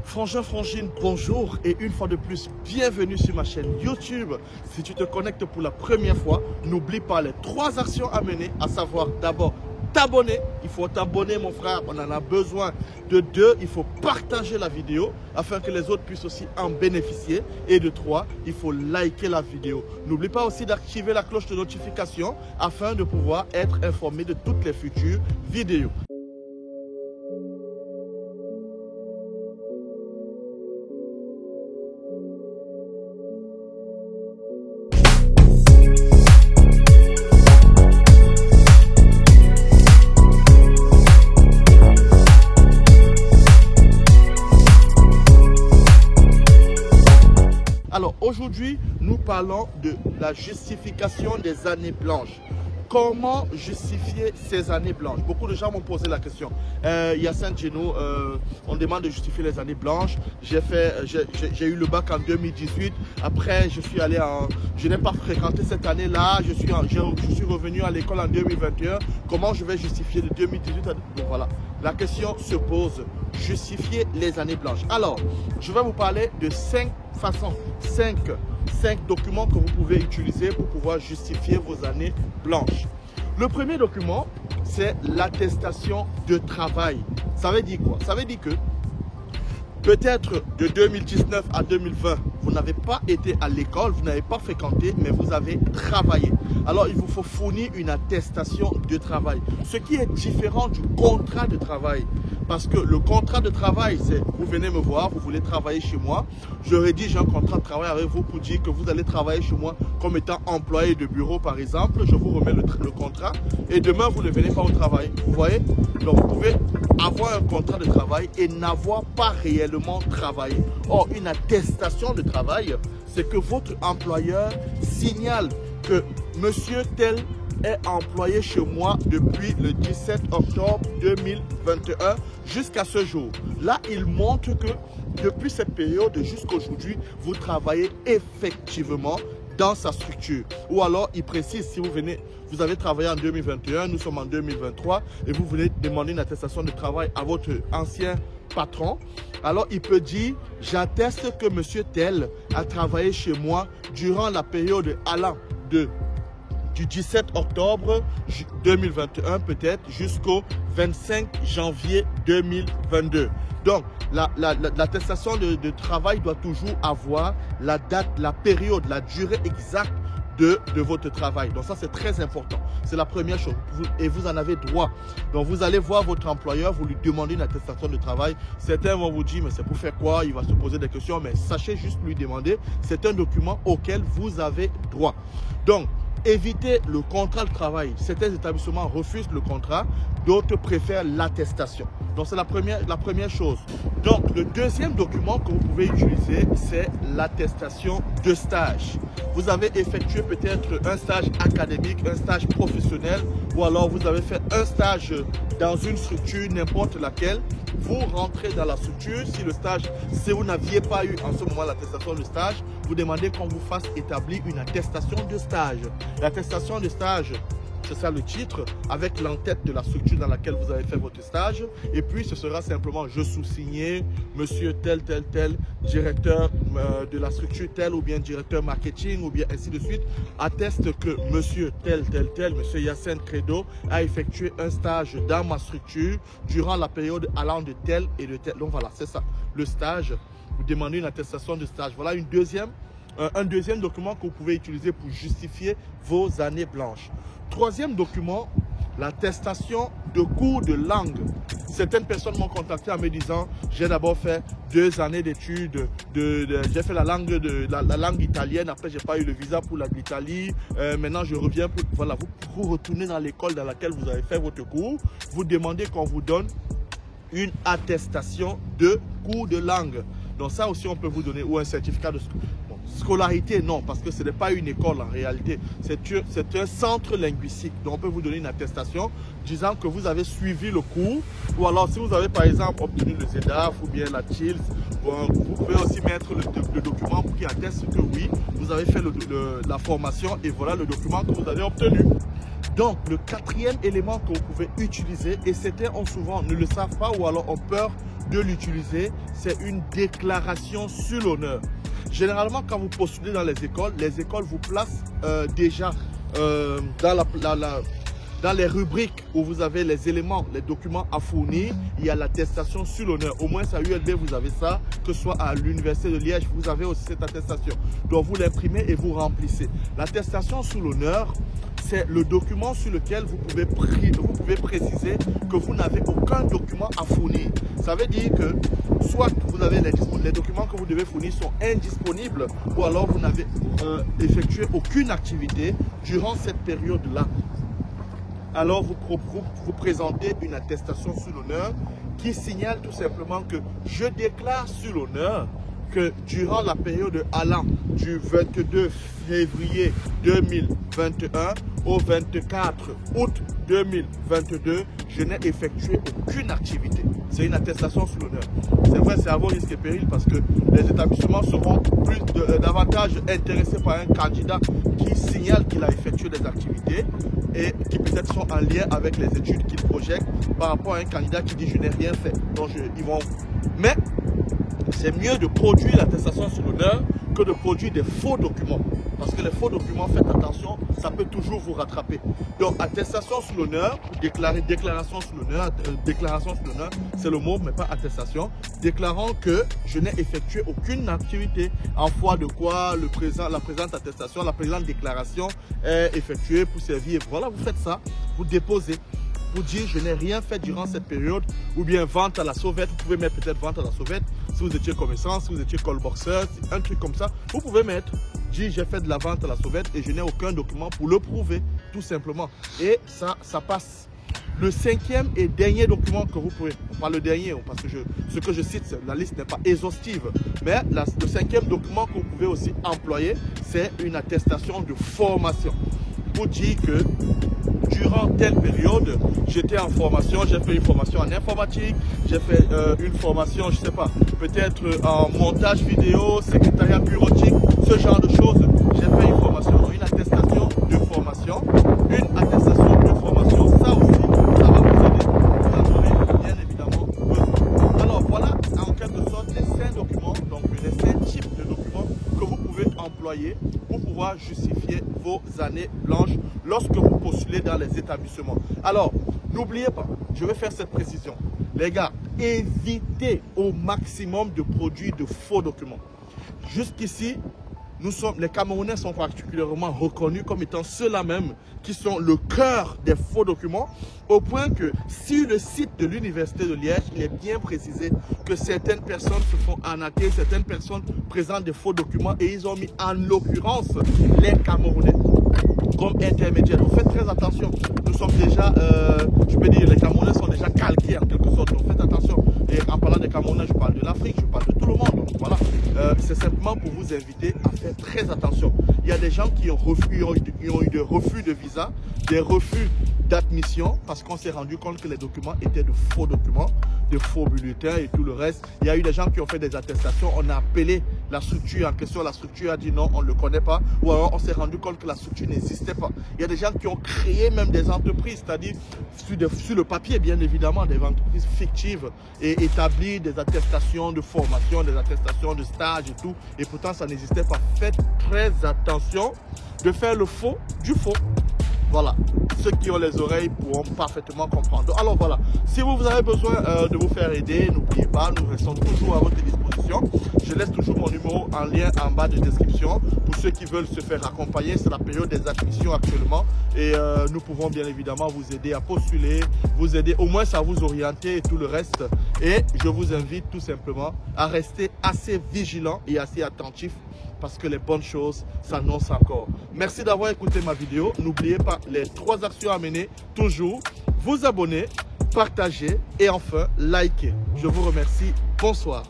Frangin, frangine, bonjour et une fois de plus, bienvenue sur ma chaîne YouTube. Si tu te connectes pour la première fois, n'oublie pas les 3 actions à mener, à savoir d'abord t'abonner. Il faut t'abonner mon frère, on en a besoin. De 2, il faut partager la vidéo afin que les autres puissent aussi en bénéficier. Et de 3, il faut liker la vidéo. N'oublie pas aussi d'activer la cloche de notification afin de pouvoir être informé de toutes les futures vidéos. Alors aujourd'hui, nous parlons de la justification des années blanches. Comment justifier ces années blanches? Beaucoup de gens m'ont posé la question. Yacine Geno, on demande de justifier les années blanches. J'ai eu le bac en 2018. Après, je n'ai pas fréquenté cette année-là. Je suis revenu à l'école en 2021. Comment je vais justifier de 2018 à... Donc voilà, la question se pose. Justifier les années blanches. Alors, je vais vous parler de 5 façons, 5 documents que vous pouvez utiliser pour pouvoir justifier vos années blanches. Le premier document, c'est l'attestation de travail. Ça veut dire quoi? Ça veut dire que peut-être de 2019 à 2020, vous n'avez pas été à l'école, vous n'avez pas fréquenté, mais vous avez travaillé. Alors, il vous faut fournir une attestation de travail. Ce qui est différent du contrat de travail. Parce que le contrat de travail, c'est vous venez me voir, vous voulez travailler chez moi. Je rédige un contrat de travail avec vous pour dire que vous allez travailler chez moi comme étant employé de bureau, par exemple. Je vous remets le contrat et demain, vous ne venez pas au travail. Vous voyez? Donc, vous pouvez avoir un contrat de travail et n'avoir pas réellement travaillé. Or, une attestation de travail, c'est que votre employeur signale que monsieur tel est employé chez moi depuis le 17 octobre 2021 jusqu'à ce jour. Là, il montre que depuis cette période jusqu'à aujourd'hui, vous travaillez effectivement dans sa structure. Ou alors, il précise, si vous avez travaillé en 2021, nous sommes en 2023, et vous voulez demander une attestation de travail à votre ancien patron, alors il peut dire, j'atteste que monsieur tel a travaillé chez moi durant la période allant du 17 octobre 2021 peut-être jusqu'au 25 janvier 2022. Donc, l'attestation de travail doit toujours avoir la date, la période, la durée exacte de votre travail. Donc ça, c'est très important. C'est la première chose. Et vous en avez droit. Donc, vous allez voir votre employeur, vous lui demandez une attestation de travail. Certains vont vous dire, mais c'est pour faire quoi? Il va se poser des questions. Mais sachez juste lui demander. C'est un document auquel vous avez droit. Donc, évitez le contrat de travail. Certains établissements refusent le contrat, d'autres préfèrent l'attestation. Donc, c'est la première chose. Donc, le deuxième document que vous pouvez utiliser, c'est l'attestation de stage. Vous avez effectué peut-être un stage académique, un stage professionnel, ou alors vous avez fait un stage dans une structure, n'importe laquelle. Vous rentrez dans la structure. Si vous n'aviez pas eu en ce moment l'attestation de stage, vous demandez qu'on vous fasse établir une attestation de stage. L'attestation de stage, c'est ça le titre, avec l'entête de la structure dans laquelle vous avez fait votre stage. Et puis, ce sera simplement, je sous-signé, monsieur tel, directeur de la structure tel, ou bien directeur marketing, ou bien ainsi de suite, atteste que monsieur tel, monsieur Yacine Credo, a effectué un stage dans ma structure durant la période allant de tel et de tel. Donc voilà, c'est ça, le stage. Vous demandez une attestation de stage. Voilà un deuxième document que vous pouvez utiliser pour justifier vos années blanches. Troisième document, l'attestation de cours de langue. Certaines personnes m'ont contacté en me disant, j'ai d'abord fait 2 années d'études, j'ai fait la langue italienne, après j'ai pas eu le visa pour l'Italie, maintenant je reviens vous retournez dans l'école dans laquelle vous avez fait votre cours, vous demandez qu'on vous donne une attestation de cours de langue. Donc ça aussi on peut vous donner, ou un certificat de scolarité, non, parce que ce n'est pas une école en réalité, c'est un centre linguistique. Donc on peut vous donner une attestation disant que vous avez suivi le cours, ou alors si vous avez par exemple obtenu le ZEDAF ou bien la TILS, vous pouvez aussi mettre le document qui atteste que oui, vous avez fait la formation et voilà le document que vous avez obtenu. Donc, le quatrième élément que vous pouvez utiliser, et certains souvent ne le savent pas ou alors ont peur de l'utiliser, c'est une déclaration sur l'honneur. Généralement, quand vous postulez dans les écoles vous placent déjà dans les rubriques où vous avez les éléments, les documents à fournir, il y a l'attestation sur l'honneur. Au moins, à ULB, vous avez ça, que ce soit à l'Université de Liège, vous avez aussi cette attestation. Donc, vous l'imprimez et vous remplissez. L'attestation sur l'honneur, c'est le document sur lequel vous pouvez préciser que vous n'avez aucun document à fournir. Ça veut dire que soit vous avez les documents que vous devez fournir sont indisponibles ou alors vous n'avez effectué aucune activité durant cette période-là. Alors vous présentez une attestation sur l'honneur qui signale tout simplement que je déclare sur l'honneur que durant la période allant du 22 février 2021 au 24 août 2022, je n'ai effectué aucune activité. C'est une attestation sur l'honneur. C'est vrai, c'est à vos risques et périls parce que les établissements seront davantage intéressés par un candidat qui signale qu'il a effectué des activités et qui peut-être sont en lien avec les études qu'il projette par rapport à un candidat qui dit je n'ai rien fait. Donc ils vont... Mais c'est mieux de produire l'attestation sur l'honneur que de produire des faux documents. Parce que les faux documents, faites attention, ça peut toujours vous rattraper. Donc, attestation sur l'honneur, déclaration sur l'honneur, c'est le mot, mais pas attestation. Déclarant que je n'ai effectué aucune activité, en foi de quoi la présente attestation, la présente déclaration est effectuée pour servir. Voilà, vous faites ça, vous déposez. Vous dire je n'ai rien fait durant cette période, ou bien vente à la sauvette, vous pouvez mettre peut-être vente à la sauvette, si vous étiez commerçant, si vous étiez callboxer, un truc comme ça, vous pouvez mettre, dire j'ai fait de la vente à la sauvette et je n'ai aucun document pour le prouver, tout simplement. Et ça passe. Le cinquième et dernier document que vous pouvez, pas le dernier, parce que ce que je cite, la liste n'est pas exhaustive, mais le cinquième document que vous pouvez aussi employer, c'est une attestation de formation. Pour dire que durant telle période, j'étais en formation, j'ai fait une formation en informatique, j'ai fait une formation, je ne sais pas, peut-être en montage vidéo, secrétariat bureautique, ce genre de choses. J'ai fait une formation, une attestation de formation, ça aussi, ça va vous aider. Vous en aurez bien évidemment besoin. Alors voilà, en quelque sorte, les 5 documents, donc les 5 types de documents que vous pouvez employer pour pouvoir justifier vos années blanches lorsque vous postulez dans les établissements. Alors, n'oubliez pas, je vais faire cette précision. Les gars, évitez au maximum de produire de faux documents. Jusqu'ici, les Camerounais sont particulièrement reconnus comme étant ceux-là même qui sont le cœur des faux documents, au point que sur le site de l'Université de Liège, il est bien précisé que certaines personnes se font arnaquer, certaines personnes présentent des faux documents et ils ont mis en l'occurrence les Camerounais comme intermédiaires. Donc faites très attention. Nous sommes déjà, je peux dire, les Camerounais sont déjà calqués en quelque sorte. Donc faites attention. Et en parlant des Camerounais, je parle de l'Afrique, je parle de tout le monde. Donc voilà, c'est simplement pour vous inviter à faire très attention. Il y a des gens qui ont eu des refus de visa, des refus d'admission parce qu'on s'est rendu compte que les documents étaient de faux documents, de faux bulletins et tout le reste. Il y a eu des gens qui ont fait des attestations, on a appelé la structure en question, la structure a dit non, on ne le connaît pas, ou alors on s'est rendu compte que la structure n'existait pas. Il y a des gens qui ont créé même des entreprises, c'est-à-dire sur le papier bien évidemment, des entreprises fictives et établir des attestations de formation, des attestations de stage et tout, et pourtant ça n'existait pas. Faites très attention de faire le faux du faux. Voilà, ceux qui ont les oreilles pourront parfaitement comprendre. Alors voilà, si vous avez besoin de vous faire aider, n'oubliez pas, nous restons toujours à votre disposition. Je laisse toujours mon numéro en lien en bas de description. Pour ceux qui veulent se faire accompagner, c'est la période des admissions actuellement. Et nous pouvons bien évidemment vous aider à postuler, vous aider au moins à vous orienter et tout le reste. Et je vous invite tout simplement à rester assez vigilant et assez attentif parce que les bonnes choses s'annoncent encore. Merci d'avoir écouté ma vidéo. N'oubliez pas les 3 actions à mener. Toujours vous abonner, partager et enfin liker. Je vous remercie. Bonsoir.